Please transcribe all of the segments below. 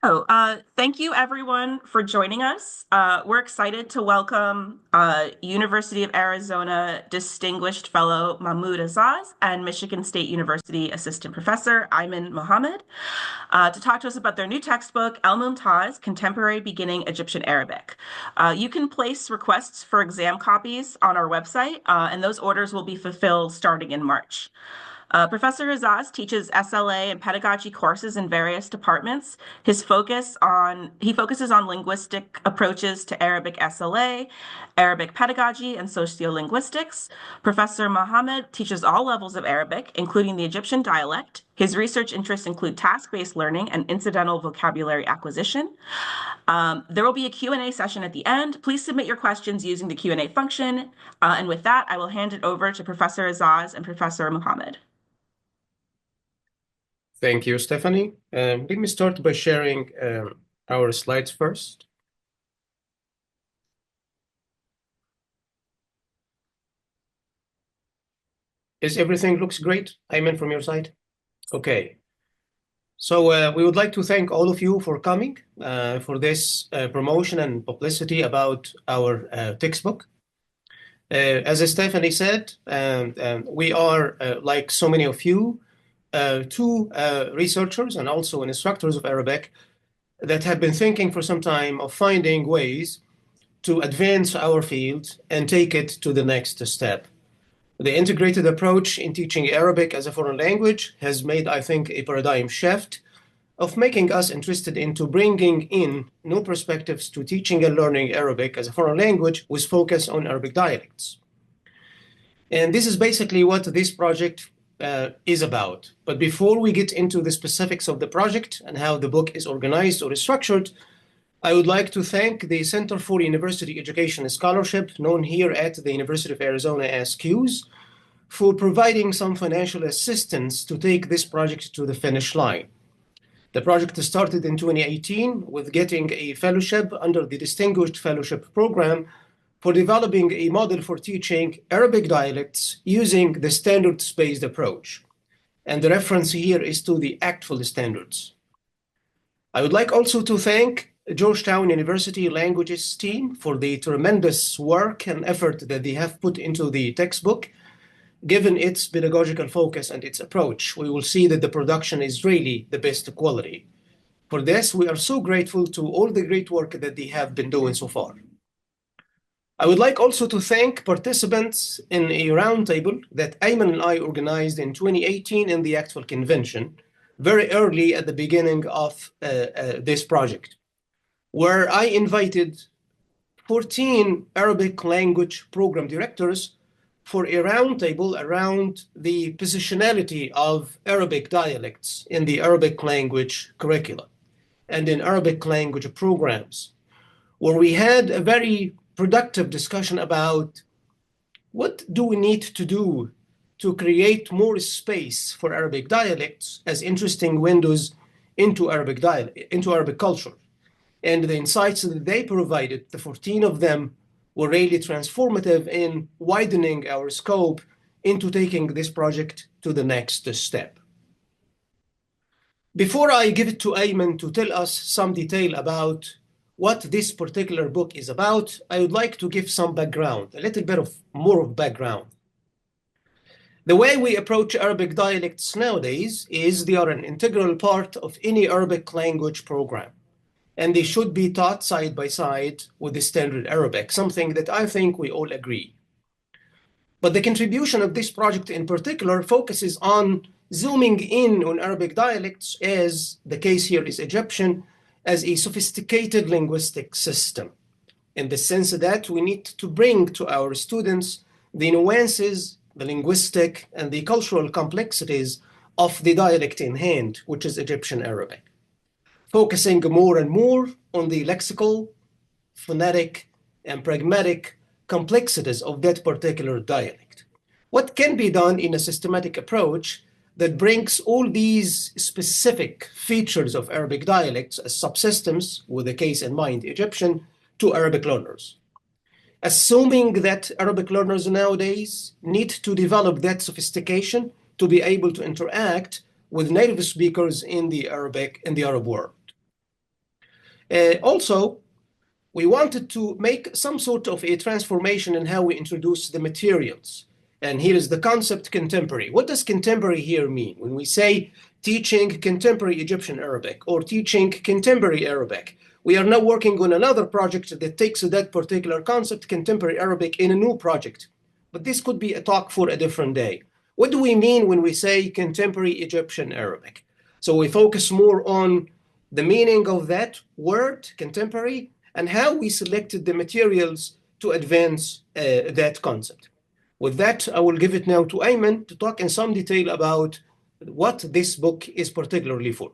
Thank you everyone for joining us. We're excited to welcome University of Arizona Distinguished Fellow Mahmoud Azaz and Michigan State University Assistant Professor Ayman Mohamed to talk to us about their new textbook, El-Mumtaaz, Contemporary Beginning Egyptian Arabic. You can place requests for exam copies on our website, and those orders will be fulfilled starting in March. Professor Azaz teaches SLA and pedagogy courses in various departments. He focuses on linguistic approaches to Arabic SLA, Arabic pedagogy, and sociolinguistics. Professor Mohamed teaches all levels of Arabic, including the Egyptian dialect. His research interests include task-based learning and incidental vocabulary acquisition. There will be a Q&A session at the end. Please submit your questions using the Q&A function. And with that, I will hand it over to Professor Azaz and Professor Mohamed. Thank you, Stephanie. Let me start by sharing our slides first. Is everything looks great, Ayman, from your side? Okay. So we would like to thank all of you for coming for this promotion and publicity about our textbook. As Stephanie said, we are, like so many of you, two researchers and also instructors of Arabic that have been thinking for some time of finding ways to advance our field and take it to the next step. The integrated approach in teaching Arabic as a foreign language has made, I think, a paradigm shift of making us interested into bringing in new perspectives to teaching and learning Arabic as a foreign language with focus on Arabic dialects. And this is basically what this project is about. But before we get into the specifics of the project and how the book is organized or is structured, I would like to thank the Center for University Education Scholarship, known here at the University of Arizona as CUES, for providing some financial assistance to take this project to the finish line. The project started in 2018 with getting a fellowship under the Distinguished Fellowship Program for developing a model for teaching Arabic dialects using the standards-based approach. And the reference here is to the actual standards. I would like also to thank Georgetown University Languages team for the tremendous work and effort that they have put into the textbook. Given its pedagogical focus and its approach, we will see that the production is really the best quality. For this, we are so grateful to all the great work that they have been doing so far. I would like also to thank participants in a roundtable that Ayman and I organized in 2018 in the actual convention, very early at the beginning of this project, where I invited 14 Arabic language program directors for a roundtable around the positionality of Arabic dialects in the Arabic language curricula and in Arabic language programs, where we had a very productive discussion about what do we need to do to create more space for Arabic dialects as interesting windows into Arabic culture. And the insights that they provided, the 14 of them, were really transformative in widening our scope into taking this project to the next step. Before I give it to Ayman to tell us some detail about what this particular book is about, I would like to give some background, a little bit more of background. The way we approach Arabic dialects nowadays is they are an integral part of any Arabic language program, and they should be taught side by side with the standard Arabic, something that I think we all agree. But the contribution of this project in particular focuses on zooming in on Arabic dialects, as the case here is Egyptian, as a sophisticated linguistic system, in the sense that we need to bring to our students the nuances, the linguistic, and the cultural complexities of the dialect in hand, which is Egyptian Arabic, focusing more and more on the lexical, phonetic, and pragmatic complexities of that particular dialect. What can be done in a systematic approach that brings all these specific features of Arabic dialects as subsystems, with the case in mind Egyptian, to Arabic learners? Assuming that Arabic learners nowadays need to develop that sophistication to be able to interact with native speakers in the Arab world. Also, we wanted to make some sort of a transformation in how we introduce the materials. And here is the concept contemporary. What does contemporary here mean? When we say teaching contemporary Egyptian Arabic or teaching contemporary Arabic, we are now working on another project that takes that particular concept, contemporary Arabic, in a new project. But this could be a talk for a different day. What do we mean when we say contemporary Egyptian Arabic? So we focus more on the meaning of that word, contemporary, and how we selected the materials to advance that concept. With that, I will give it now to Ayman to talk in some detail about what this book is particularly for.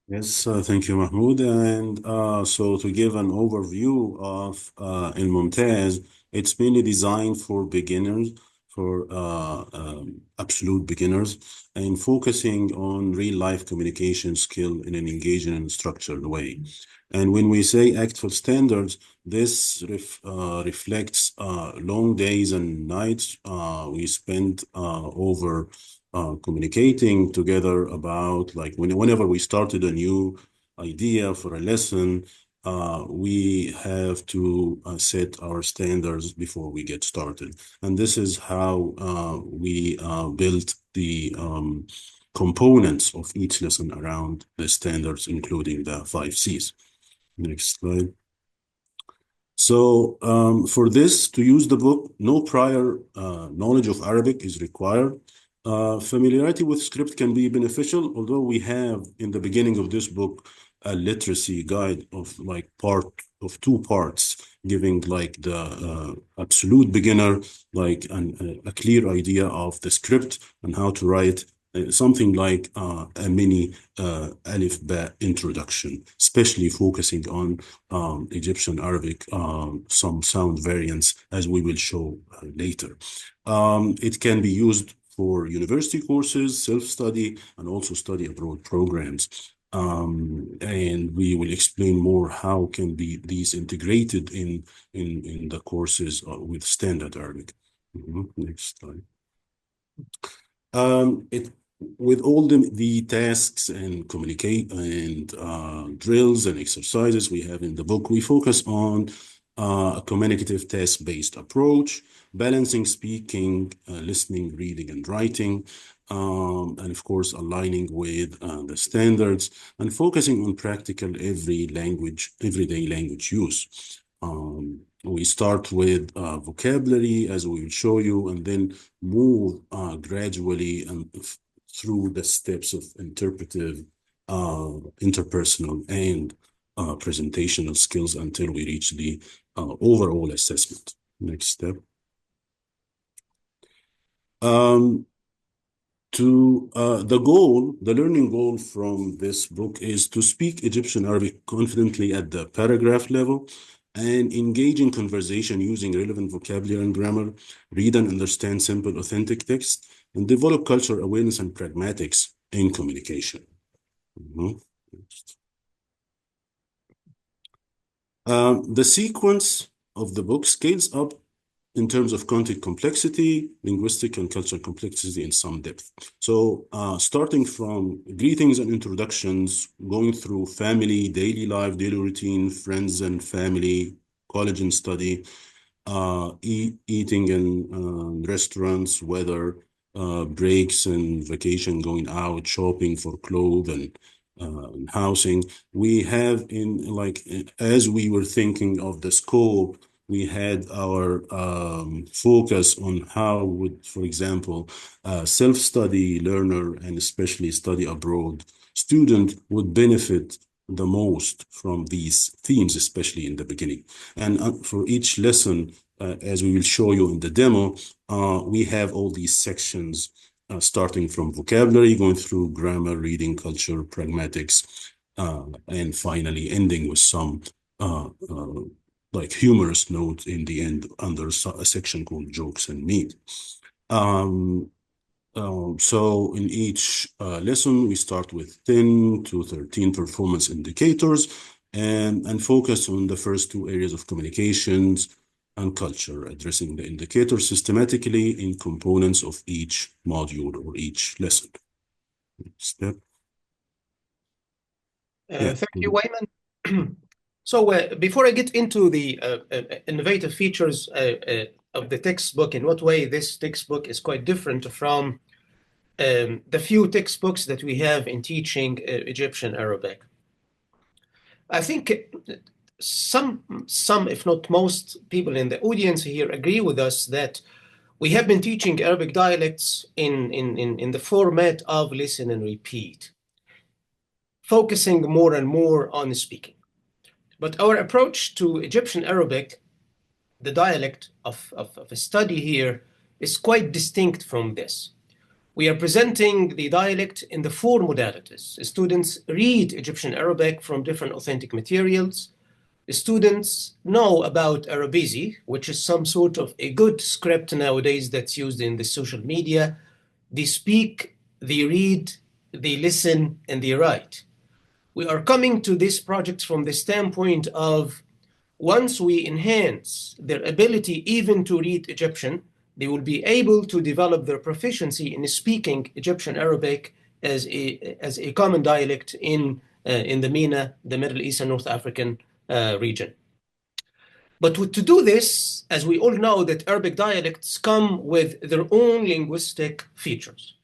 Yes, thank you, Mahmoud. And so to give an overview of El-Mumtaaz, it's mainly designed for beginners, for absolute beginners, and focusing on real-life communication skill in an engaging and structured way. And when we say actual standards, this reflects long days and nights we spent over communicating together about, like, whenever we started a new idea for a lesson, we have to set our standards before we get started. And this is how we built the components of each lesson around the standards, including the 5 Cs. Next slide. So for this, to use the book, no prior knowledge of Arabic is required. Familiarity with script can be beneficial, although we have in the beginning of this book a literacy guide of like of 2 parts, giving like the absolute beginner like a clear idea of the script and how to write something like a mini Alif Ba introduction, especially focusing on Egyptian Arabic, some sound variants, as we will show later. It can be used for university courses, self-study, and also study abroad programs. And we will explain more how can be these integrated in the courses with standard Arabic. Next slide. With all the tasks and communicate and drills and exercises we have in the book, we focus on a communicative task-based approach, balancing speaking, listening, reading, and writing, and of course aligning with the standards and focusing on practical everyday language use. We start with vocabulary, as we will show you, and then move gradually and through the steps of interpretive, interpersonal, and presentational skills until we reach the overall assessment. Next step. The learning goal from this book is to speak Egyptian Arabic confidently at the paragraph level and engage in conversation using relevant vocabulary and grammar, read and understand simple, authentic text, and develop cultural awareness and pragmatics in communication. The sequence of the book scales up in terms of content complexity, linguistic and cultural complexity in some depth. So starting from greetings and introductions, going through family, daily life, daily routine, friends and family, college and study, eating in restaurants, weather, breaks and vacation, going out, shopping for clothes and housing. We have as we were thinking of the scope, we had our focus on how would, for example, self-study learner and especially study abroad student would benefit the most from these themes, especially in the beginning. And for each lesson, as we will show you in the demo, we have all these sections starting from vocabulary, going through grammar, reading, culture, pragmatics, and finally ending with some like humorous note in the end under a section called jokes and meat. So in each lesson, we start with 10 to 13 performance indicators and focus on the first 2 areas of communications and culture, addressing the indicators systematically in components of each module or each lesson. Step. Thank you, Ayman. So before I get into the innovative features of the textbook, in what way this textbook is quite different from the few textbooks that we have in teaching Egyptian Arabic. I think some, if not most people in the audience here agree with us that we have been teaching Arabic dialects in the format of listen and repeat, focusing more and more on speaking. But our approach to Egyptian Arabic, the dialect of a study here, is quite distinct from this. We are presenting the dialect in the four modalities. Students read Egyptian Arabic from different authentic materials. Students know about Arabizi, which is some sort of a good script nowadays that's used in the social media. They speak, they read, they listen, and they write. We are coming to this project from the standpoint of once we enhance their ability even to read Egyptian, they will be able to develop their proficiency in speaking Egyptian Arabic as a common dialect in the MENA, the Middle East and North African region. But to do this, as we all know, that Arabic dialects come with their own linguistic features.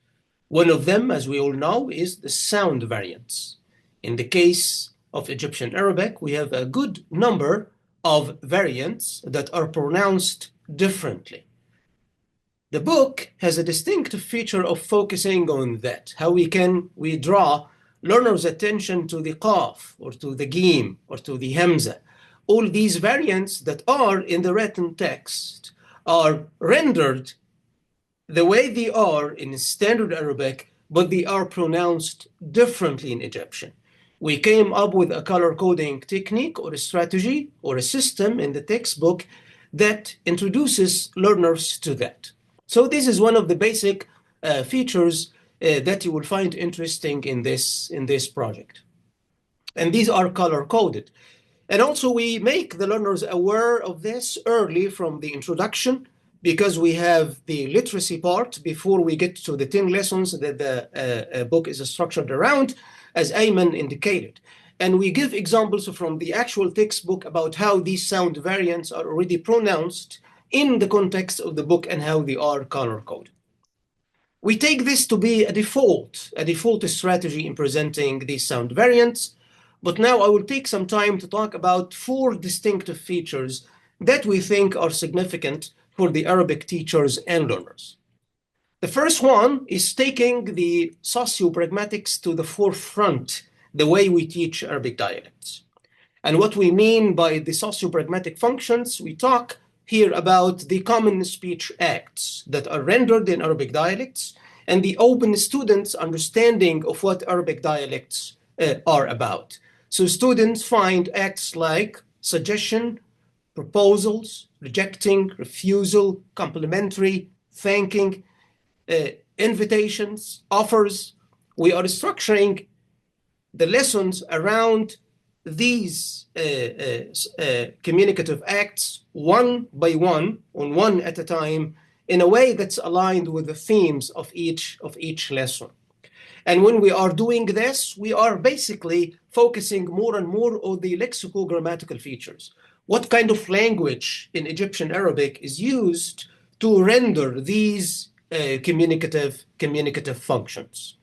One of them, as we all know, is the sound variants. In the case of Egyptian Arabic, we have a good number of variants that are pronounced differently. The book has a distinctive feature of focusing on that, how we draw learners' attention to the qaf, or to the gim, or to the hamza. All these variants that are in the written text are rendered the way they are in standard Arabic, but they are pronounced differently in Egyptian. We came up with a color coding technique or a strategy or a system in the textbook that introduces learners to that. So this is one of the basic features that you will find interesting in this project. And these are color coded. And also we make the learners aware of this early from the introduction, because we have the literacy part before we get to the 10 lessons that the book is structured around, as Ayman indicated. And we give examples from the actual textbook about how these sound variants are already pronounced in the context of the book and how they are color-coded. We take this to be a default strategy in presenting these sound variants. But now I will take some time to talk about four distinctive features that we think are significant for the Arabic teachers and learners. The first one is taking the socio-pragmatics to the forefront, the way we teach Arabic dialects. And what we mean by the socio-pragmatic functions, we talk here about the common speech acts that are rendered in Arabic dialects and the open students' understanding of what Arabic dialects are about. So students find acts like suggestion, proposals, rejecting, refusal, complimentary, thanking, invitations, offers. We are structuring the lessons around these communicative acts one by one, on one at a time, in a way that's aligned with the themes of each lesson. And when we are doing this, we are basically focusing more and more on the lexicogrammatical features. What kind of language in Egyptian Arabic is used to render these communicative functions?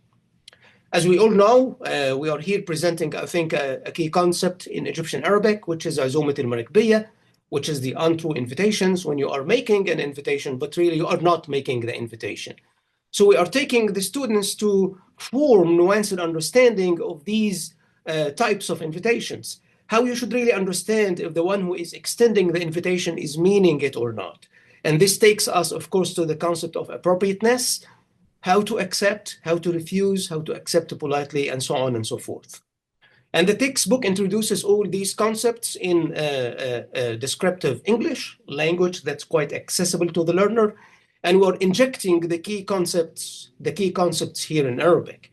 As we all know, we are here presenting, I think, a key concept in Egyptian Arabic, which is عزومة المراكبية, which is the untrue invitations, when you are making an invitation, but really you are not making the invitation. So we are taking the students to form nuanced understanding of these types of invitations, how you should really understand if the one who is extending the invitation is meaning it or not. And this takes us, of course, to the concept of appropriateness, how to accept, how to refuse, how to accept politely, and so on and so forth. And the textbook introduces all these concepts in descriptive English, language that's quite accessible to the learner. And we're injecting the key concepts here in Arabic.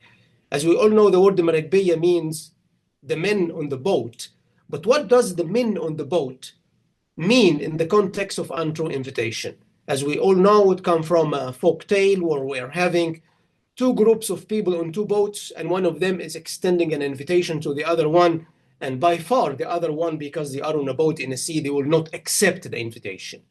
As we all know, the word marakbiya means the men on the boat. But what does the men on the boat mean in the context of untrue invitation? As we all know, it comes from a folk tale where we are having two groups of people on two boats, and one of them is extending an invitation to the other one, and by far the other one, because they are on a boat in a sea, they will not accept the invitation.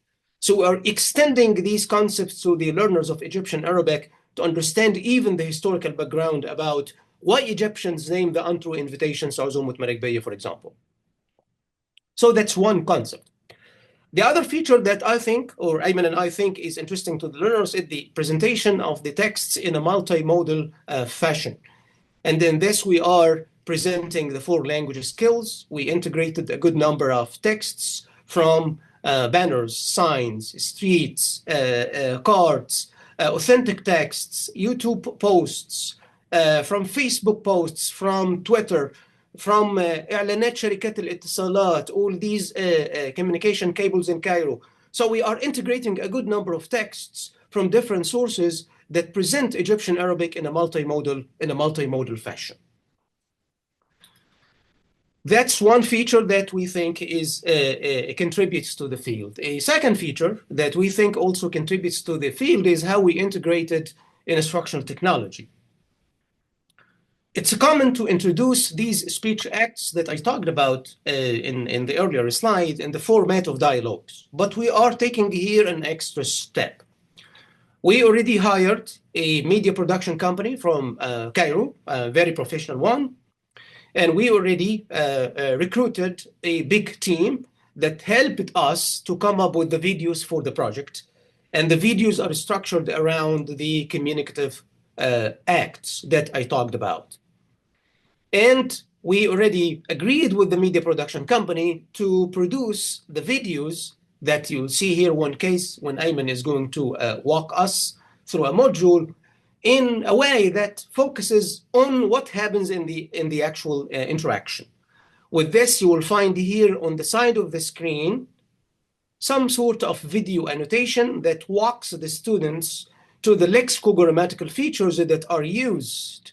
So we are extending these concepts to the learners of Egyptian Arabic to understand even the historical background about why Egyptians name the untrue invitations Azumut Marikbeye, for example. So that's one concept. The other feature that I think, or Ayman and I think, is interesting to the learners is the presentation of the texts in a multimodal fashion. And in this, we are presenting the 4 language skills. We integrated a good number of texts from banners, signs, streets, cards, authentic texts, YouTube posts, from Facebook posts, from Twitter, from إعلانات شركات الاتصالات, all these communication cables in Cairo. So we are integrating a good number of texts from different sources that present Egyptian Arabic in a multimodal fashion. That's one feature that we think is contributes to the field. A second feature that we think also contributes to the field is how we integrated instructional technology. It's common to introduce these speech acts that I talked about in the earlier slide in the format of dialogues, but we are taking here an extra step. We already hired a media production company from Cairo, a very professional one, and we already recruited a big team that helped us to come up with the videos for the project. And the videos are structured around the communicative acts that I talked about. And we already agreed with the media production company to produce the videos that you'll see here, one case when Ayman is going to walk us through a module in a way that focuses on what happens in the actual interaction. With this, you will find here on the side of the screen some sort of video annotation that walks the students to the lexicogrammatical features that are used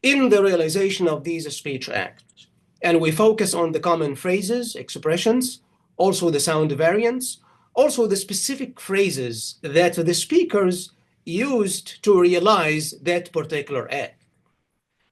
in the realization of these speech acts. And we focus on the common phrases, expressions, also the sound variants, also the specific phrases that the speakers used to realize that particular act.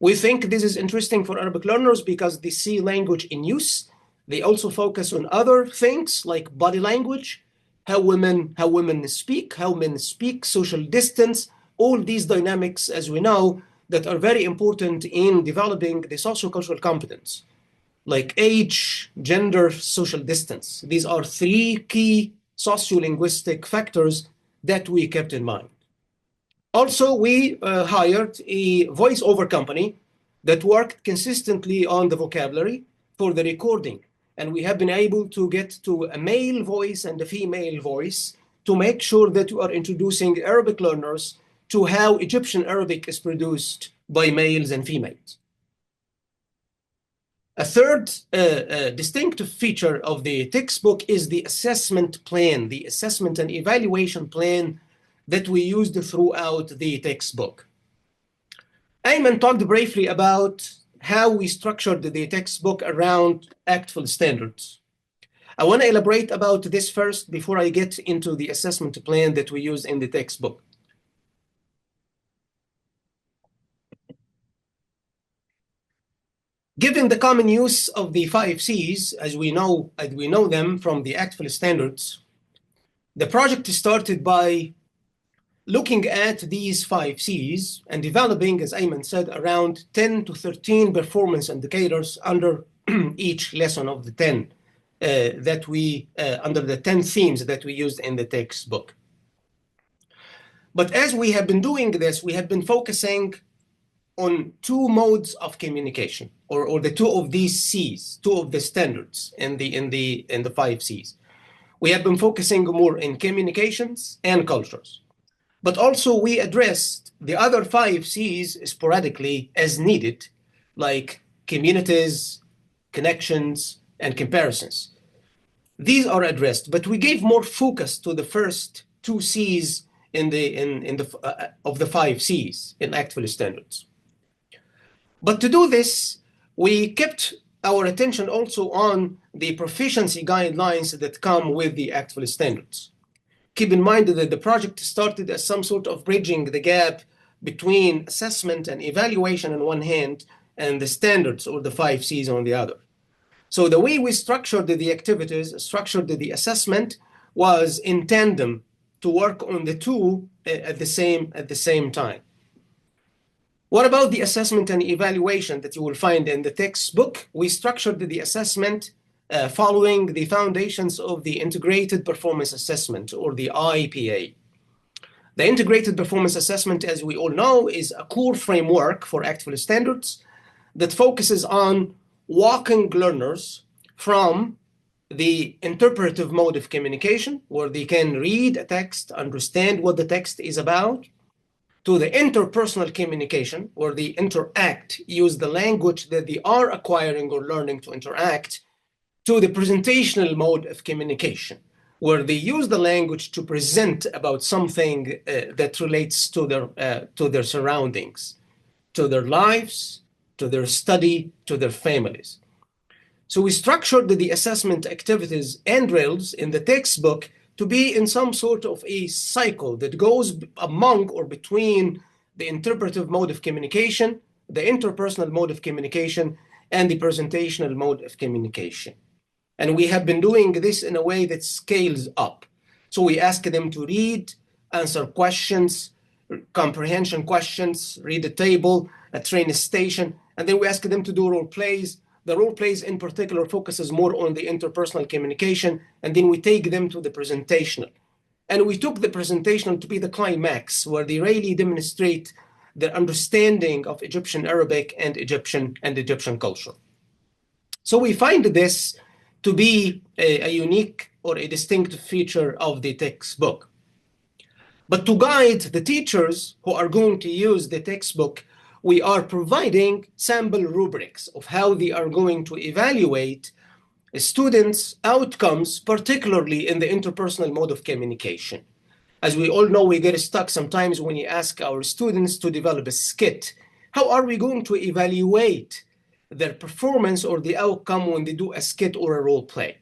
We think this is interesting for Arabic learners because they see language in use. They also focus on other things like body language, how women speak, how men speak, social distance, all these dynamics, as we know, that are very important in developing the sociocultural competence, like age, gender, social distance. These are 3 key sociolinguistic factors that we kept in mind. Also, we hired a voiceover company that worked consistently on the vocabulary for the recording. And we have been able to get to a male voice and a female voice to make sure that we are introducing Arabic learners to how Egyptian Arabic is produced by males and females. A third distinctive feature of the textbook is the assessment plan, the assessment and evaluation plan that we used throughout the textbook. Ayman talked briefly about how we structured the textbook around ACTFL standards. I want to elaborate about this first before I get into the assessment plan that we use in the textbook. Given the common use of the 5 C's, as we know them from the ACTFL standards, the project started by looking at these 5 C's and developing, as Ayman said, around 10 to 13 performance indicators under each lesson of the 10 under the 10 themes that we used in the textbook. But as we have been doing this, we have been focusing on 2 modes of communication, or the 2 of these C's, 2 of the standards in the 5 C's. We have been focusing more in communications and cultures. But also we addressed the other 5 C's sporadically as needed, like communities, connections, and comparisons. These are addressed, but we gave more focus to the first 2 C's of the 5 C's in ACTFL standards. But to do this, we kept our attention also on the proficiency guidelines that come with the ACTFL standards. Keep in mind that the project started as some sort of bridging the gap between assessment and evaluation on one hand and the standards or the 5 C's on the other. So the way we structured the activities, structured the assessment, was in tandem to work on the two at the same time. What about the assessment and evaluation that you will find in the textbook? We structured the assessment following the foundations of the Integrated Performance Assessment, or the IPA. The Integrated Performance Assessment, as we all know, is a core framework for active standards that focuses on walking learners from the interpretive mode of communication, where they can read a text, understand what the text is about, to the interpersonal communication, where they interact, use the language that they are acquiring or learning to interact, to the presentational mode of communication, where they use the language to present about something that relates to their surroundings, to their lives, to their study, to their families. So we structured the assessment activities and drills in the textbook to be in some sort of a cycle that goes among or between the interpretive mode of communication, the interpersonal mode of communication, and the presentational mode of communication. And we have been doing this in a way that scales up. So we ask them to read, answer questions, comprehension questions, read a table, a train station, and then we ask them to do role plays. The role plays in particular focuses more on the interpersonal communication, and then we take them to the presentational. And we took the presentational to be the climax, where they really demonstrate their understanding of Egyptian Arabic and Egyptian culture. So we find this to be a unique or a distinct feature of the textbook. But to guide the teachers who are going to use the textbook, we are providing sample rubrics of how they are going to evaluate students' outcomes, particularly in the interpersonal mode of communication. As we all know, we get stuck sometimes when you ask our students to develop a skit. How are we going to evaluate their performance or the outcome when they do a skit or a role play?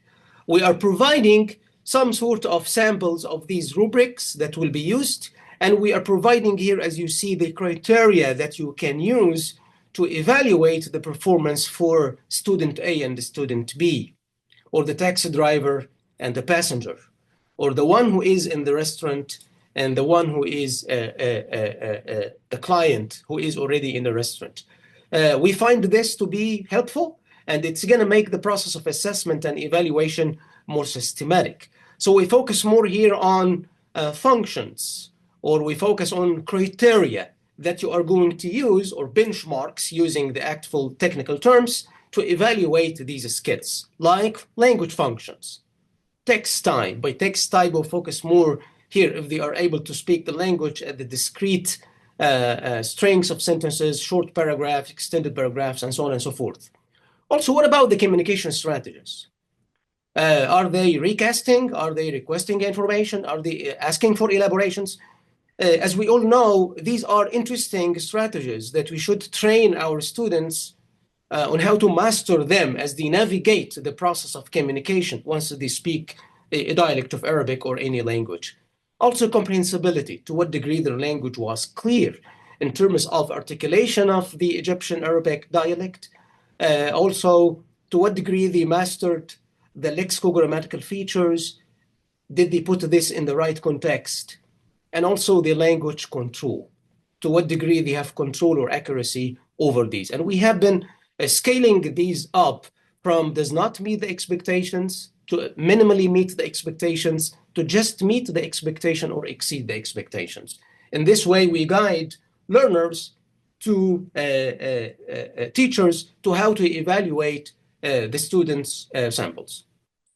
We are providing some sort of samples of these rubrics that will be used, and we are providing here, as you see, the criteria that you can use to evaluate the performance for student A and student B, or the taxi driver and the passenger, or the one who is in the restaurant and the one who is the client who is already in the restaurant. We find this to be helpful, and it's going to make the process of assessment and evaluation more systematic. So we focus more here on functions, or we focus on criteria that you are going to use, or benchmarks, using the actual technical terms, to evaluate these skills, like language functions, text type. By text type, we'll focus more here if they are able to speak the language at the discrete strings of sentences, short paragraphs, extended paragraphs, and so on and so forth. Also, what about the communication strategies? Are they recasting? Are they requesting information? Are they asking for elaborations? As we all know, these are interesting strategies that we should train our students on how to master them as they navigate the process of communication once they speak a dialect of Arabic or any language. Also, comprehensibility, to what degree their language was clear in terms of articulation of the Egyptian Arabic dialect. Also, to what degree they mastered the lexicogrammatical features. Did they put this in the right context? And also the language control, to what degree they have control or accuracy over these. And we have been scaling these up from does not meet the expectations to minimally meet the expectations to just meet the expectation or exceed the expectations. In this way, we guide learners to teachers to how to evaluate the students' samples.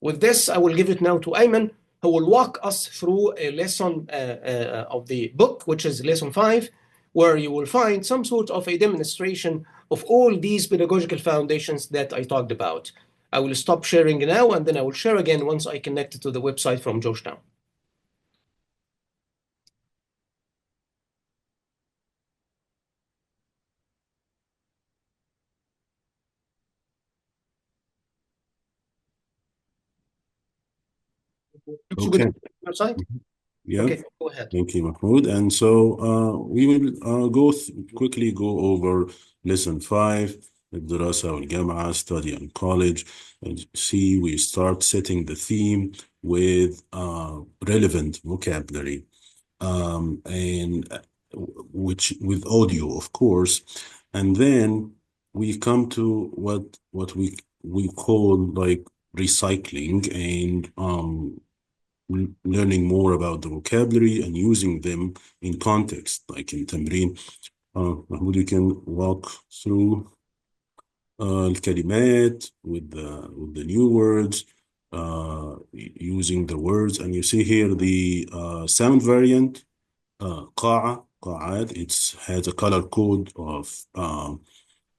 With this, I will give it now to Ayman, who will walk us through a lesson of the book, which is lesson 5, where you will find some sort of a demonstration of all these pedagogical foundations that I talked about. I will stop sharing now, and then I will share again once I connect it to the website from Georgetown. Looks good Okay. on your side? Yeah. Okay, go ahead. Thank you, Mahmoud. And so we will quickly go over lesson 5. الدراسة والجامعة, study and college. And see, we start setting the theme with relevant vocabulary, and which with audio, of course. And then we come to what we call like recycling, and learning more about the vocabulary and using them in context, like in تمرين. Mahmoud, you can walk through الكلمات with the new words, using the words, and you see here the sound variant. قاعة, قاعات, it has a color code of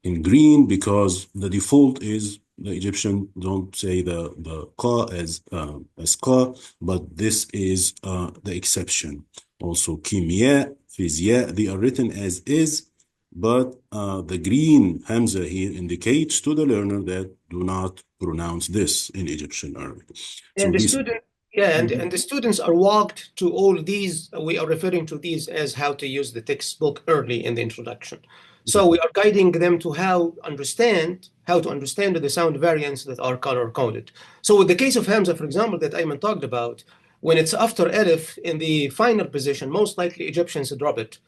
in green because the default is the Egyptian don't say the qa as qa, but this is the exception. Also, kimya, physia, they are written as is, but the green hamza here indicates to the learner that do not pronounce this in Egyptian Arabic. So And the these. student, yeah, and the students are walked to all these. We are referring to these as how to use the textbook early in the introduction. So we are guiding them to how to understand the sound variants that are color coded. So with the case of Hamza, for example, that Ayman talked about, when it's after Alif in the final position, most likely Egyptians drop it.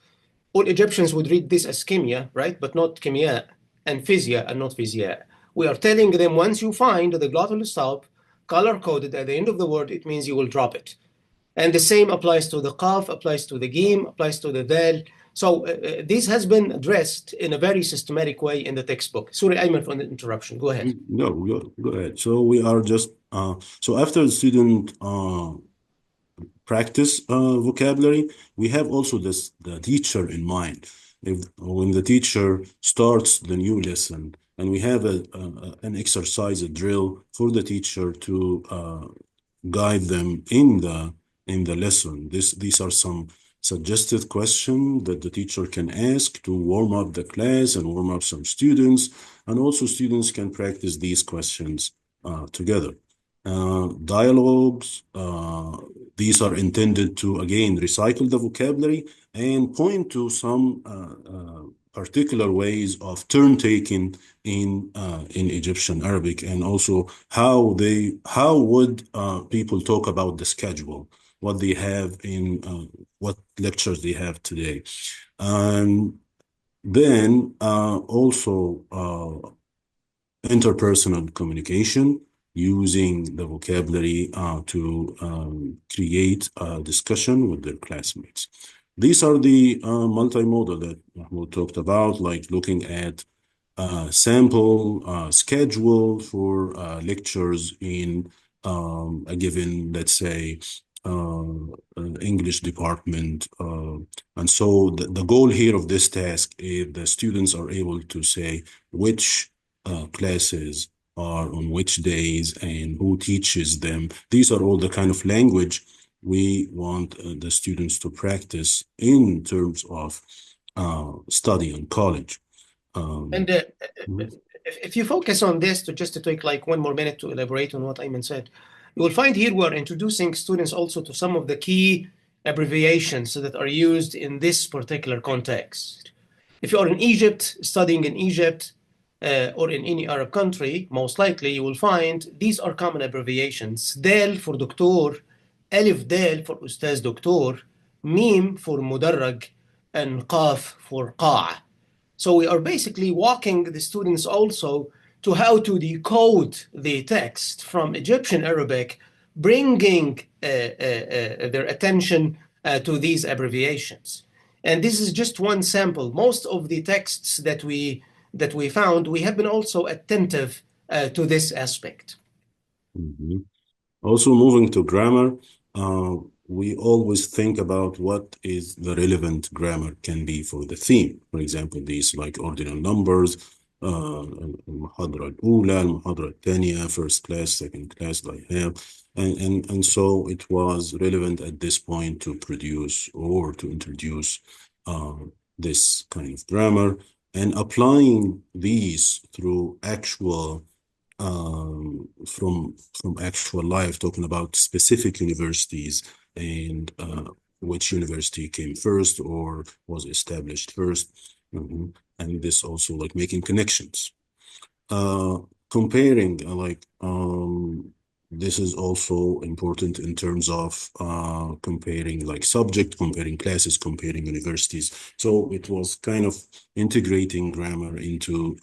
All Egyptians would read this as kimya, right? But not kimya, and physia and not physia. We are telling them once you find the glottal stop color coded at the end of the word, it means you will drop it. And the same applies to the qaf, applies to the gim, applies to the dal. So this has been addressed in a very systematic way in the textbook. Sorry, Ayman, for the interruption. Go ahead. No, go ahead. So we are just so after the student practice vocabulary, we have also the teacher in mind. If when the teacher starts the new lesson, and we have an exercise, a drill for the teacher to guide them in the lesson. These are some suggested questions that the teacher can ask to warm up the class and warm up some students, and also students can practice these questions together. Dialogues, these are intended to, again, recycle the vocabulary and point to some particular ways of turn taking in Egyptian Arabic, and also how would people talk about the schedule, what they have in what lectures they have today. And then also interpersonal communication, using the vocabulary to create a discussion with their classmates. These are the multimodal that Mahmoud talked about, like looking at sample schedule for lectures in a given, let's say, English department. And so the goal here of this task is the students are able to say which classes are on which days and who teaches them. These are all the kind of language we want the students to practice in terms of study in college. And if you focus on this, just to take like one more minute to elaborate on what Ayman said, you will find here we're introducing students also to some of the key abbreviations that are used in this particular context. If you are in Egypt, studying in Egypt, or in any Arab country, most likely you will find these are common abbreviations. Dal for doctor, Alif Dal for Ustaz Doctor, Mim for Mudarrag, and Qaf for Qa'. So we are basically walking the students also to how to decode the text from Egyptian Arabic, bringing their attention to these abbreviations. And this is just one sample. Most of the texts that we found, we have been also attentive to this aspect. Mhm. Also, moving to grammar, we always think about what is the relevant grammar can be for the theme. For example, these like ordinal numbers, المحاضرة الأولى, المحاضرة الثانية, first class, second class, like have. And so it was relevant at this point to produce or to introduce this kind of grammar, and applying these through actual from actual life, talking about specific universities and which university came first or was established first. And this also like making connections. uh, comparing, this is also important in terms of comparing like subject, comparing classes, comparing universities. So it was kind of integrating grammar into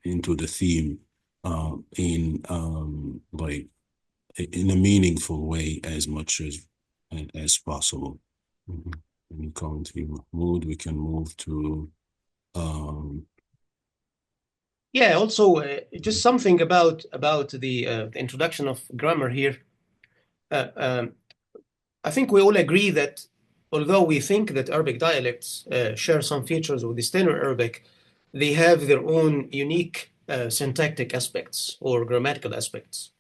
into the theme in in a meaningful way as much as possible. Mhm. Let me count here, Mahmoud. We can move to um, Yeah, also just something about the introduction of grammar here. Uh, um, I think we all agree that although we think that Arabic dialects share some features with the Standard Arabic, they have their own unique syntactic aspects or grammatical aspects.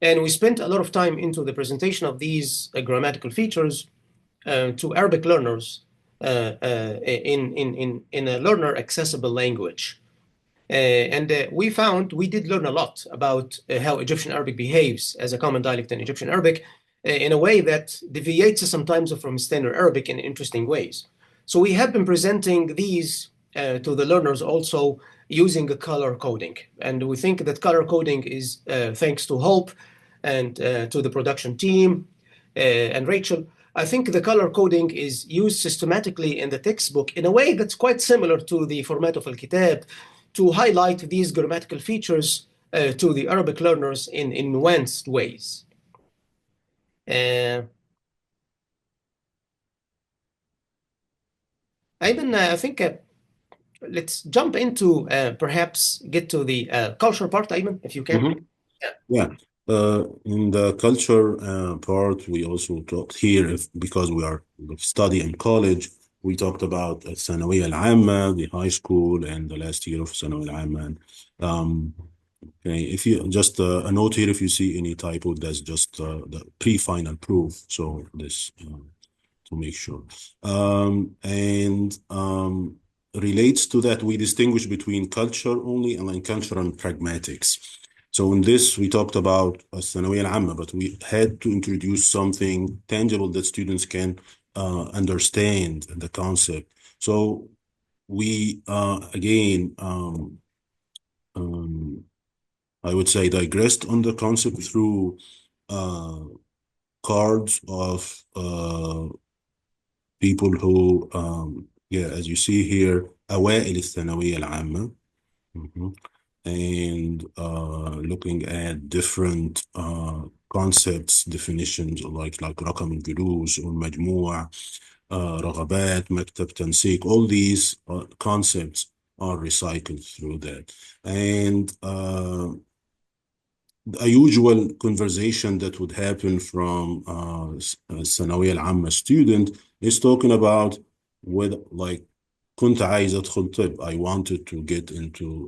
And we spent a lot of time into the presentation of these grammatical features to Arabic learners in a learner accessible language. And we found we did learn a lot about how Egyptian Arabic behaves as a common dialect in Egyptian Arabic in a way that deviates sometimes from Standard Arabic in interesting ways. So we have been presenting these to the learners also using a color coding. And we think that color coding is thanks to Hope and to the production team and Rachel. I think the color coding is used systematically in the textbook in a way that's quite similar to the format of Al-Kitab to highlight these grammatical features to the Arabic learners in nuanced ways. Ayman, I think let's jump into perhaps get to the culture part, Ayman, if you can. mhm. Yeah. In the culture part, we also talked here because we are study in college. We talked about الثانوية العامة, the high school, and the last year of الثانوية العامة. Um, okay, if you just a note here, if you see any typo, that's just the pre-final proof. So this to make sure. And relates to that, we distinguish between culture only and then culture and pragmatics. So in this, we talked about الثانوية العامة, but we had to introduce something tangible that students can understand the concept. So we again, I would say, digressed on the concept through cards of people who, yeah, as you see here, أوائل الثانوية العامة. Mhm. And looking at different concepts, definitions like رقم الجلوس or مجموع, رغبات, مكتب تنسيق, all these concepts are recycled through that. And a usual conversation that would happen from a ثانوية العامة student is talking about whether like كنت عايز أدخل طب. I wanted to get into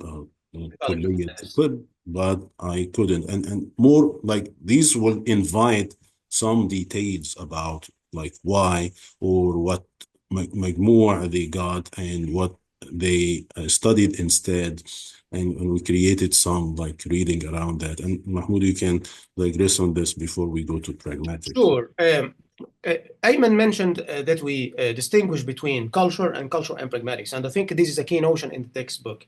كلية طب, but I couldn't. And more like these will invite some details about like why or what مجموع they got and what they studied instead. And we created some like reading around that. And Mahmoud, you can digress on this before we go to pragmatics. Sure. Ayman mentioned that we distinguish between culture and pragmatics, and I think this is a key notion in the textbook.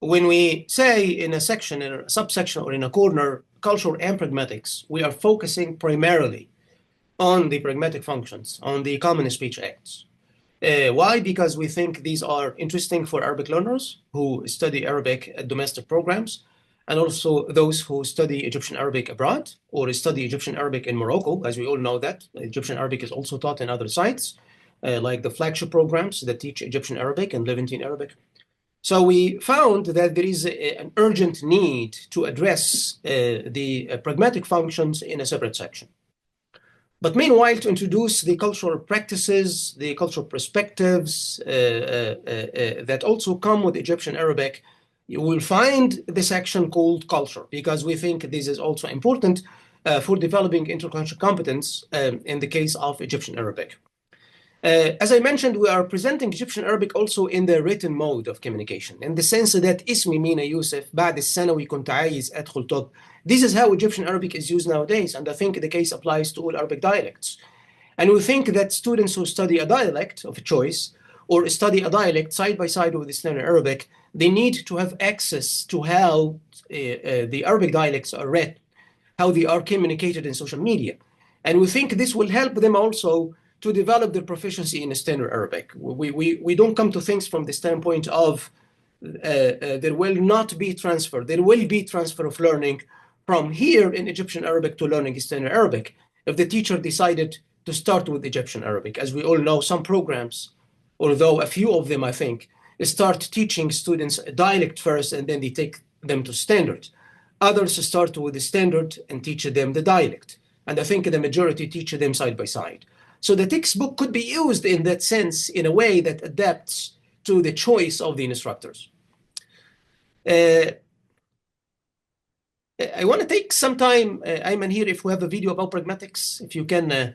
When we say in a section, in a subsection, or in a corner, culture and pragmatics, we are focusing primarily on the pragmatic functions, on the common speech acts. Why? Because we think these are interesting for Arabic learners who study Arabic at domestic programs, and also those who study Egyptian Arabic abroad or study Egyptian Arabic in Morocco. As we all know that Egyptian Arabic is also taught in other sites, like the flagship programs that teach Egyptian Arabic and Levantine Arabic. So we found that there is an urgent need to address the pragmatic functions in a separate section. But meanwhile, to introduce the cultural practices, the cultural perspectives that also come with Egyptian Arabic, you will find the section called culture, because we think this is also important for developing intercultural competence in the case of Egyptian Arabic. As I mentioned, we are presenting Egyptian Arabic also in the written mode of communication, in the sense that اسمي مينا يوسف بعد الثانوي كنت عايز أدخل طب. This is how Egyptian Arabic is used nowadays, and I think the case applies to all Arabic dialects. And we think that students who study a dialect of choice or study a dialect side by side with the standard Arabic, they need to have access to how the Arabic dialects are read, how they are communicated in social media. And we think this will help them also to develop their proficiency in standard Arabic. We don't come to things from the standpoint of there will not be transfer. There will be transfer of learning from here in Egyptian Arabic to learning standard Arabic. If the teacher decided to start with Egyptian Arabic, as we all know, some programs, although a few of them, I think, start teaching students dialect first and then they take them to standard. Others start with the standard and teach them the dialect. And I think the majority teach them side by side. So the textbook could be used in that sense in a way that adapts to the choice of the instructors. I want to take some time, Ayman, here, if we have a video about pragmatics, if you can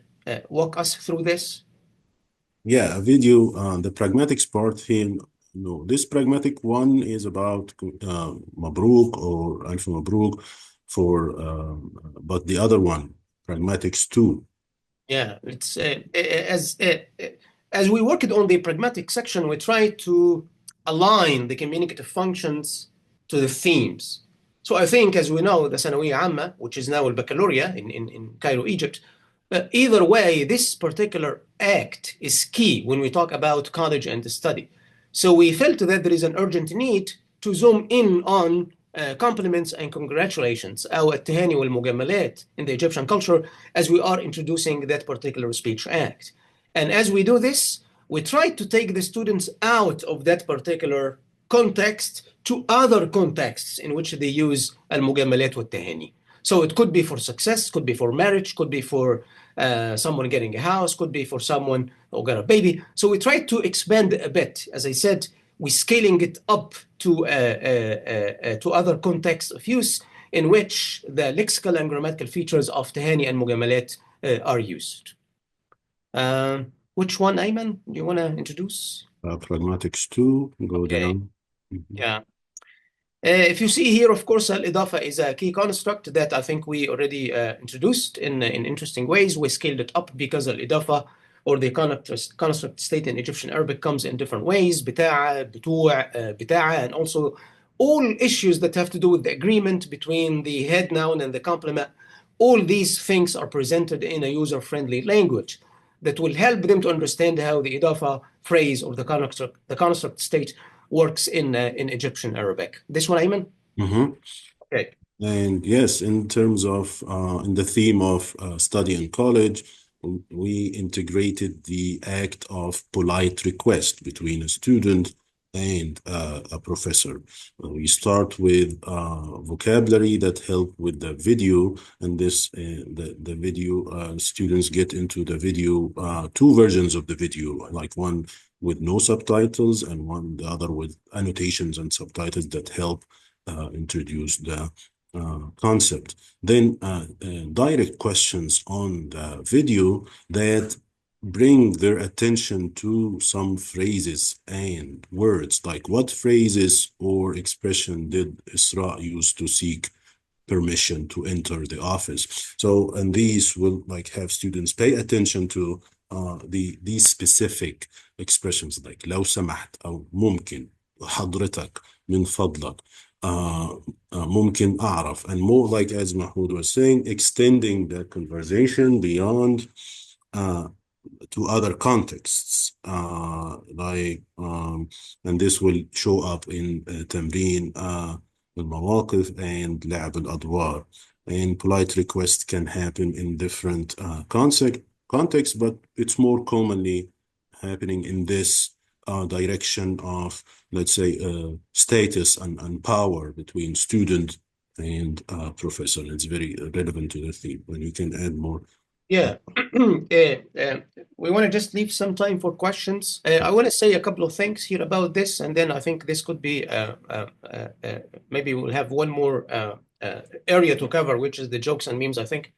walk us through this. Yeah, a video, the pragmatics part here. No, this pragmatic one is about Mabruk or Alf Mabruk but the other one, pragmatics 2. Yeah, it's as we worked on the pragmatic section, we try to align the communicative functions to the themes. So I think, as we know, the Sanawiyya Amma, which is now al-Baccalaureate in Cairo, Egypt, either way, this particular act is key when we talk about college and study. So we felt that there is an urgent need to zoom in on compliments and congratulations, أو التهاني والمجاملات in the Egyptian culture, as we are introducing that particular speech act. And as we do this, we try to take the students out of that particular context to other contexts in which they use المجاملات والتهاني. So it could be for success, could be for marriage, could be for someone getting a house, could be for someone who got a baby. So we try to expand a bit. As I said, we're scaling it up to other contexts of use in which the lexical and grammatical features of tahani and mugamalat are used. Which one, Ayman, do you want to introduce? Pragmatics 2, go down. Yeah. If you see here, of course, al-idafa is a key construct that I think we already introduced in interesting ways. We scaled it up because al-idafa, or the construct state in Egyptian Arabic, comes in different ways, بتاع, بتوع, بتاع, and also all issues that have to do with the agreement between the head noun and the complement. All these things are presented in a user-friendly language that will help them to understand how the idafa phrase or the construct state works in Egyptian Arabic. This one, Ayman? Okay. And yes, in terms of in the theme of study in college, we integrated the act of polite request between a student and a professor. We start with vocabulary that help with the video, and this the video students get into the video, two versions of the video, like one with no subtitles and the other with annotations and subtitles that help introduce the concept. Then direct questions on the video that bring their attention to some phrases and words, like what phrases or expression did Isra use to seek permission to enter the office. So, and these will like have students pay attention to these specific expressions, like لو سمحت أو ممكن حضرتك من فضلك ممكن أعرف, and more, like as Mahmoud was saying, extending the conversation beyond to other contexts, and this will show up in تمرين المواقف and لعب الأدوار. And polite request can happen in different contexts, but it's more commonly happening in this direction of, let's say, status and power between student and professor. It's very relevant to the theme, and you can add more. Yeah, we want to just leave some time for questions. I want to say a couple of things here about this, and then I think this could be maybe we'll have one more area to cover, which is the jokes and memes, I think.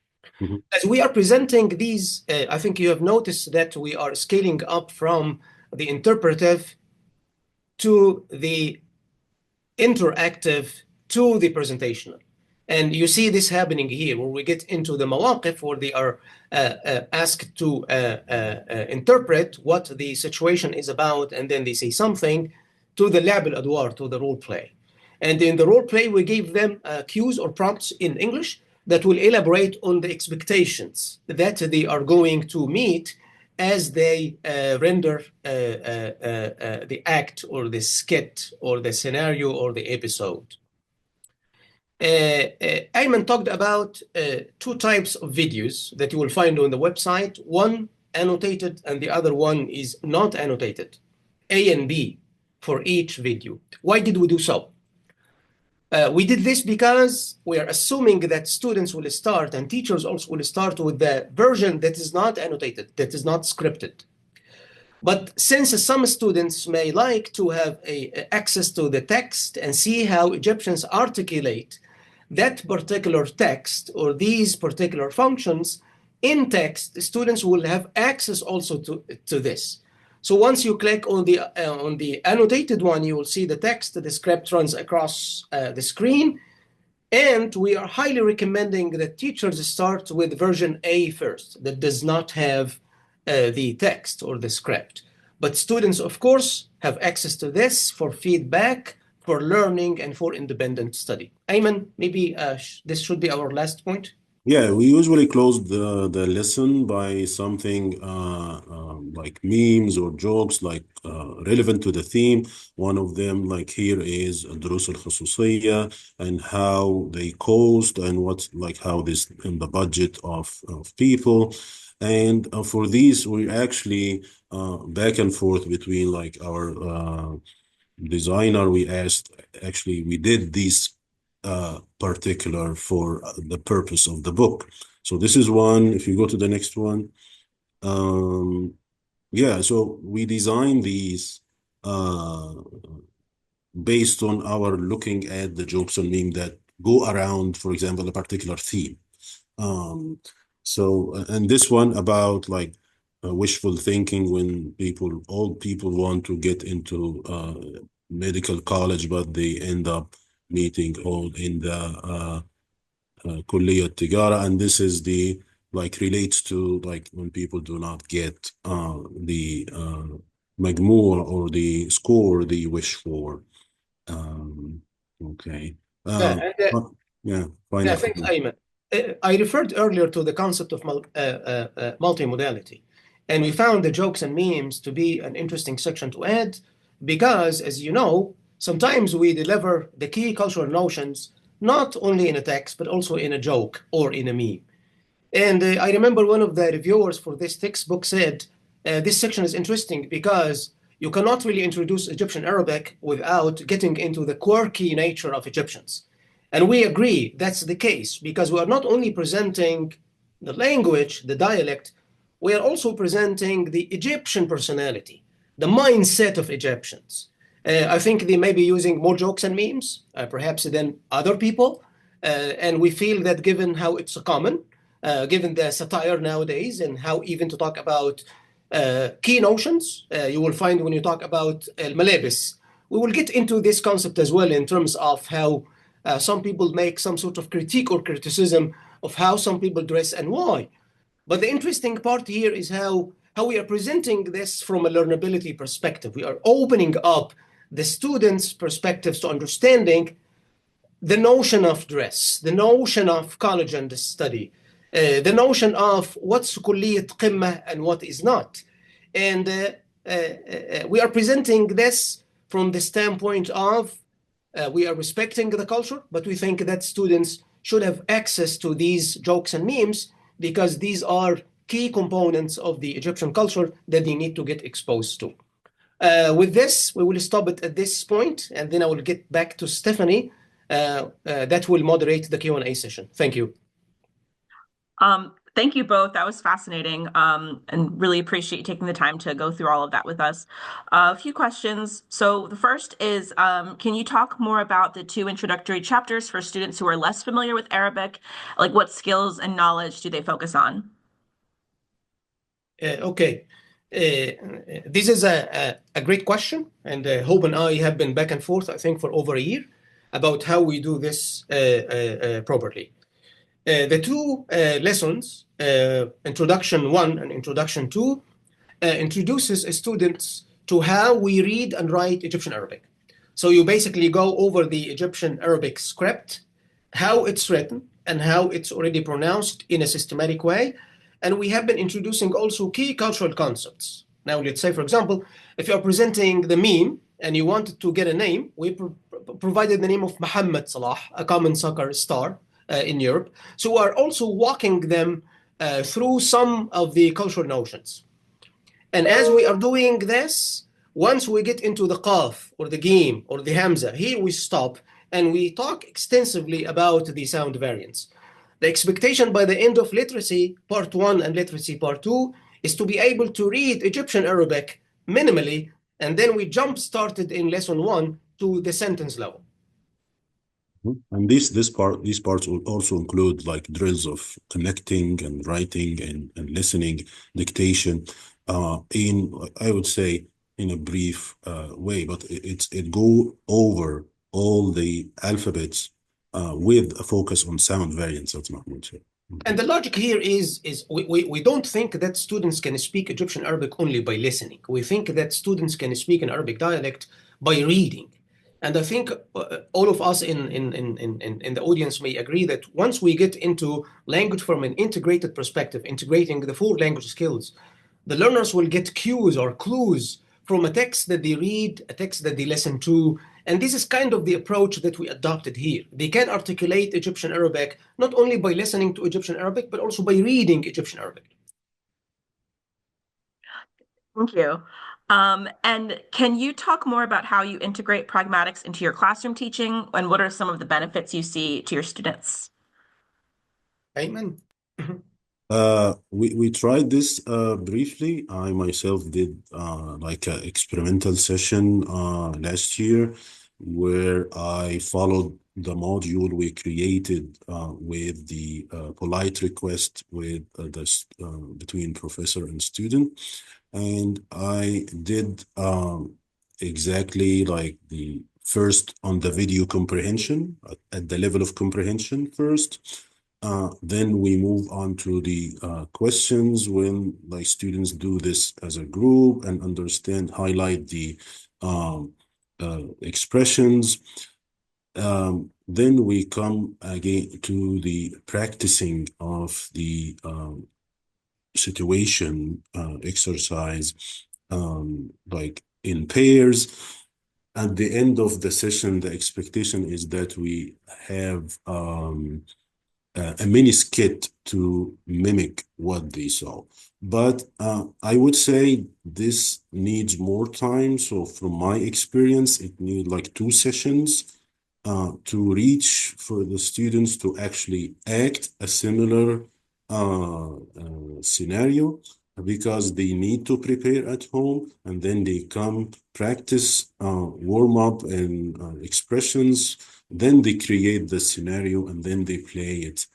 As we are presenting these, I think you have noticed that we are scaling up from the interpretive to the interactive to the presentational. And you see this happening here, where we get into the mawaqif, where they are asked to interpret what the situation is about, and then they say something to the lab al-adwar, to the role play. And in the role play, we gave them cues or prompts in English that will elaborate on the expectations that they are going to meet as they render the act or the skit or the scenario or the episode. Ayman talked about two types of videos that you will find on the website. One annotated and the other one is not annotated. A and B for each video. Why did we do so? We did this because we are assuming that students will start and teachers also will start with the version that is not annotated, that is not scripted. But since some students may like to have access to the text and see how Egyptians articulate that particular text or these particular functions in text, students will have access also to this. So once you click on the annotated one, you will see the text, the script runs across the screen. And we are highly recommending that teachers start with version A first, that does not have the text or the script. But students, of course, have access to this for feedback, for learning, and for independent study. Ayman, maybe this should be our last point. Yeah, we usually close the lesson by something like memes or jokes like relevant to the theme. One of them, like here, is دروس الخصوصية and how they cost and what's like how this in the budget of people. And for these, we actually back and forth between like our designer. We asked, actually, we did these particular for the purpose of the book. So this is one. If you go to the next one, yeah, so we designed these based on our looking at the jokes and meme that go around, for example, a particular theme. And this one about like wishful thinking when old people want to get into medical college, but they end up meeting all in the كلية التجارة, and this is the like relates to like when people do not get the مجموع or the score they wish for. Okay. Yeah, final Thanks, comment. Ayman. I referred earlier to the concept of multimodality, and we found the jokes and memes to be an interesting section to add because, as you know, sometimes we deliver the key cultural notions not only in a text, but also in a joke or in a meme. And I remember one of the reviewers for this textbook said, this section is interesting because you cannot really introduce Egyptian Arabic without getting into the quirky nature of Egyptians. And we agree that's the case because we are not only presenting the language, the dialect, we are also presenting the Egyptian personality, the mindset of Egyptians. I think they may be using more jokes and memes, perhaps than other people. And we feel that given how it's common, given the satire nowadays and how even to talk about key notions, you will find when you talk about al-malabis, we will get into this concept as well in terms of how some people make some sort of critique or criticism of how some people dress and why. But the interesting part here is how we are presenting this from a learnability perspective. We are opening up the students' perspectives to understanding the notion of dress, the notion of college and study, the notion of what's كلية قمة and what is not. And we are presenting this from the standpoint of we are respecting the culture, but we think that students should have access to these jokes and memes because these are key components of the Egyptian culture that they need to get exposed to. With this, we will stop it at this point, and then I will get back to Stephanie that will moderate the Q&A session. Thank you. Thank you both. That was fascinating, and really appreciate you taking the time to go through all of that with us. A few questions. So the first is, can you talk more about the two introductory chapters for students who are less familiar with Arabic? Like what skills and knowledge do they focus on? Okay. This is a great question, and Hope and I have been back and forth, I think, for over a year. about how we do this properly. The two lessons, Introduction 1 and Introduction 2, introduces students to how we read and write Egyptian Arabic. So you basically go over the Egyptian Arabic script, how it's written, and how it's already pronounced in a systematic way. And we have been introducing also key cultural concepts. Now, let's say, for example, if you're presenting the meme and you wanted to get a name, we provided the name of Mohamed Salah, a common soccer star in Europe. So we are also walking them through some of the cultural notions. And as we are doing this, once we get into the qaf or the game or the hamza, here we stop and we talk extensively about the sound variants. The expectation by the end of literacy part 1 and literacy part 2 is to be able to read Egyptian Arabic minimally, and then we jump started in lesson 1 to the sentence level. And these parts will also include like drills of connecting and writing and listening, dictation, in, I would say, in a brief way, but it go over all the alphabets with a focus on sound variants, as Mahmoud said. And the logic here is we don't think that students can speak Egyptian Arabic only by listening. We think that students can speak an Arabic dialect by reading. And I think all of us in the audience may agree that once we get into language from an integrated perspective, integrating the 4 language skills, the learners will get cues or clues from a text that they read, a text that they listen to. And this is kind of the approach that we adopted here. They can articulate Egyptian Arabic not only by listening to Egyptian Arabic, but also by reading Egyptian Arabic. Thank you. And can you talk more about how you integrate pragmatics into your classroom teaching, and what are some of the benefits you see to your students? Ayman? We tried this briefly. I myself did like an experimental session last year where I followed the module we created with the polite request with between professor and student. And I did exactly like the first on the video comprehension at the level of comprehension first. Then we move on to the questions when like students do this as a group and understand, highlight the expressions. Then we come again to the practicing of the situation exercise, like in pairs. At the end of the session, the expectation is that we have a mini skit to mimic what they saw. But I would say this needs more time. So from my experience, it needs like 2 sessions to reach for the students to actually act a similar scenario, because they need to prepare at home and then they come practice warm up and expressions, then they create the scenario and then they play it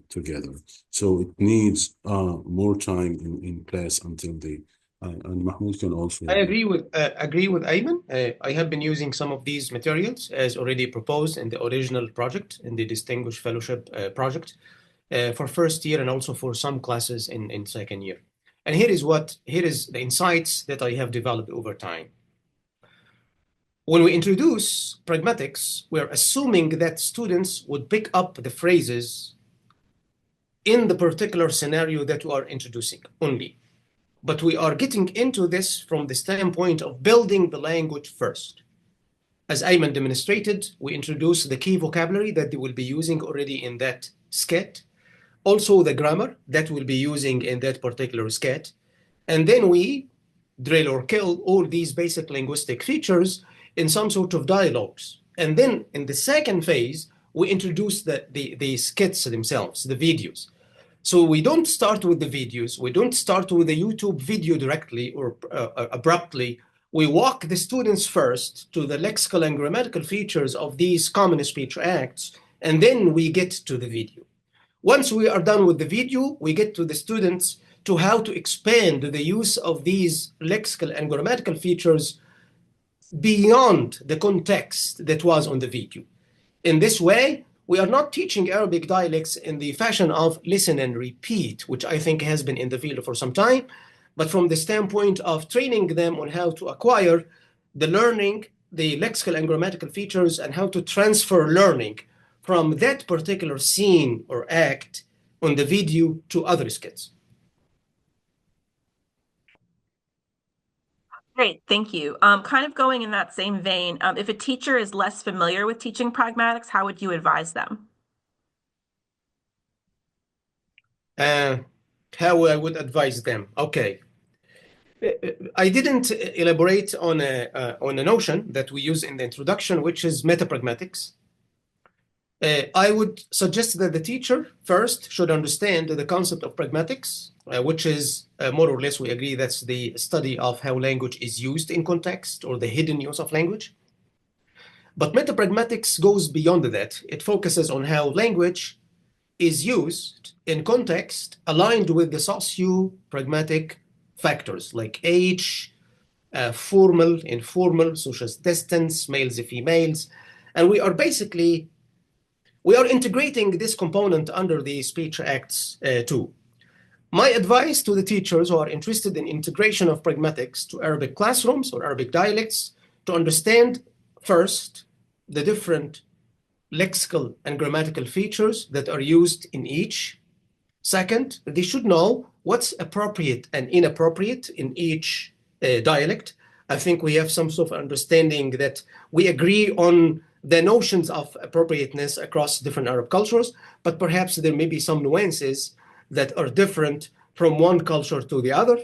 together. So it needs more time in class until they and Mahmoud can also I agree with Ayman. I have been using some of these materials as already proposed in the original project, in the Distinguished Fellowship project, for first year and also for some classes in second year. And here is the insights that I have developed over time. When we introduce pragmatics, we're assuming that students would pick up the phrases in the particular scenario that we are introducing only. But we are getting into this from the standpoint of building the language first. As Ayman demonstrated, we introduce the key vocabulary that they will be using already in that skit, also the grammar that we'll be using in that particular skit, and then we drill or kill all these basic linguistic features in some sort of dialogues. And then in the second phase, we introduce the skits themselves, the videos. So we don't start with the videos. We don't start with the YouTube video directly or abruptly. We walk the students first to the lexical and grammatical features of these common speech acts, and then we get to the video. Once we are done with the video, we get to the students to how to expand the use of these lexical and grammatical features beyond the context that was on the video. In this way, we are not teaching Arabic dialects in the fashion of listen and repeat, which I think has been in the field for some time, but from the standpoint of training them on how to acquire the learning, the lexical and grammatical features, and how to transfer learning from that particular scene or act on the video to other skits. Great, thank you. Kind of going in that same vein, if a teacher is less familiar with teaching pragmatics, how would you advise them? How I would advise them. Okay. I didn't elaborate on a notion that we use in the introduction, which is metapragmatics. I would suggest that the teacher first should understand the concept of pragmatics, which is more or less, we agree, that's the study of how language is used in context or the hidden use of language. But metapragmatics goes beyond that. It focuses on how language is used in context aligned with the socio-pragmatic factors like age, formal, informal, social distance, males and females. And we are integrating this component under the speech acts too. My advice to the teachers who are interested in integration of pragmatics to Arabic classrooms or Arabic dialects to understand first the different lexical and grammatical features that are used in each. Second, they should know what's appropriate and inappropriate in each dialect. I think we have some sort of understanding that we agree on the notions of appropriateness across different Arab cultures, but perhaps there may be some nuances that are different from one culture to the other.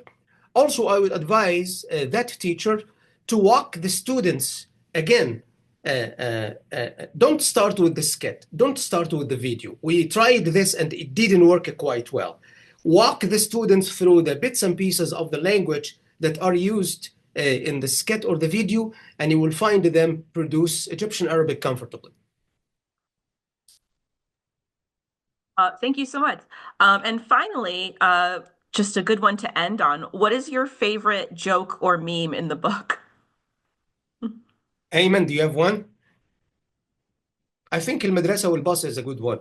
Also, I would advise that teacher to walk the students again. Don't start with the skit. Don't start with the video. We tried this and it didn't work quite well. Walk the students through the bits and pieces of the language that are used in the skit or the video, and you will find them produce Egyptian Arabic comfortably. Thank you so much. And finally, just a good one to end on. What is your favorite joke or meme in the book? Ayman, do you have one? I think المدرسة والباص is a good one.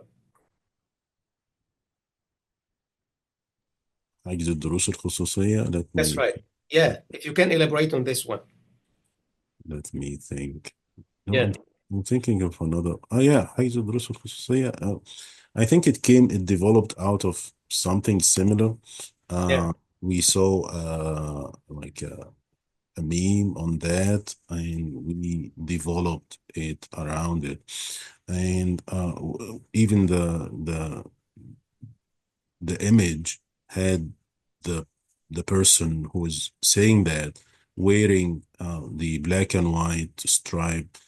حجز الدروس الخصوصية. That's right. Yeah, if you can elaborate on this one. Let me think. No, Yeah. I'm thinking of another. Oh yeah, حجز الدروس الخصوصية. I think it developed out of something similar. Yeah. We saw like a meme on that, and we developed it around it, and even the image had the person who is saying that wearing the black and white striped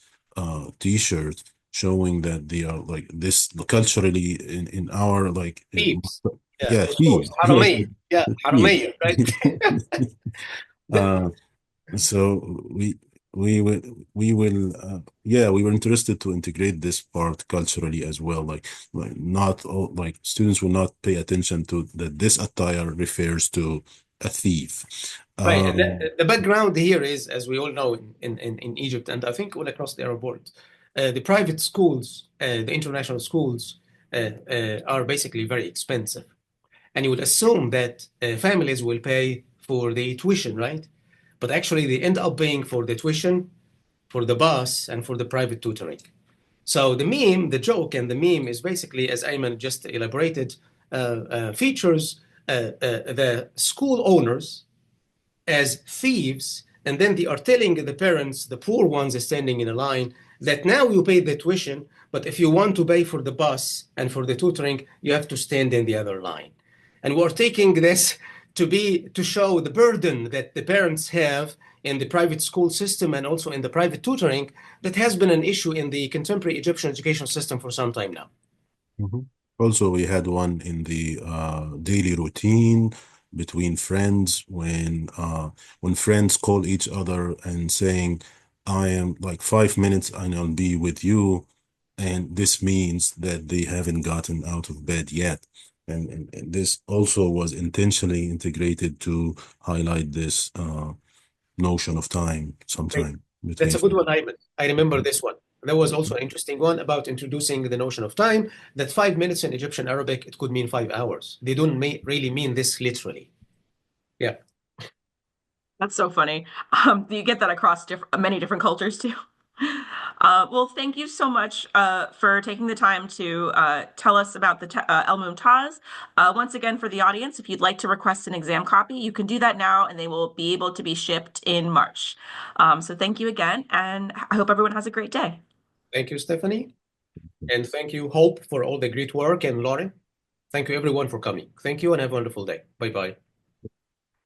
t-shirt, showing that they are like this culturally in our like Thieves. yeah, Of thieves. course. حرامية. Yeah, حرامية, right? So we will yeah, we were interested to integrate this part culturally as well, like not all, like students will not pay attention to that this attire refers to a thief. Right. And the background here is, as we all know, in Egypt, and I think all across the Arab world, the private schools, the international schools, are basically very expensive. And you would assume that families will pay for the tuition, right? But actually, they end up paying for the tuition, for the bus, and for the private tutoring. So the meme, the joke, and the meme is basically, as Ayman just elaborated, features the school owners as thieves, and then they are telling the parents, the poor ones standing in a line, that now you pay the tuition, but if you want to pay for the bus and for the tutoring, you have to stand in the other line. And we're taking this to show the burden that the parents have in the private school system and also in the private tutoring that has been an issue in the contemporary Egyptian education system for some time now. Mhm. Also, we had one in the daily routine between friends when friends call each other and saying, I am like 5 minutes and I'll be with you. And this means that they haven't gotten out of bed yet. And this also was intentionally integrated to highlight this notion of time sometime. That's a good one, Ayman. I remember this one. There was also an interesting one about introducing the notion of time, that 5 minutes in Egyptian Arabic, it could mean 5 hours. They don't really mean this literally. Yeah. That's so funny. You get that across many different cultures too. Well, thank you so much for taking the time to tell us about the El-Mumtaaz. Once again, for the audience, if you'd like to request an exam copy, you can do that now, and they will be able to be shipped in March. So thank you again, and I hope everyone has a great day. Thank you, Stephanie. And thank you, Hope, for all the great work, and Lauren. Thank you, everyone, for coming. Thank you, and have a wonderful day. Bye-bye.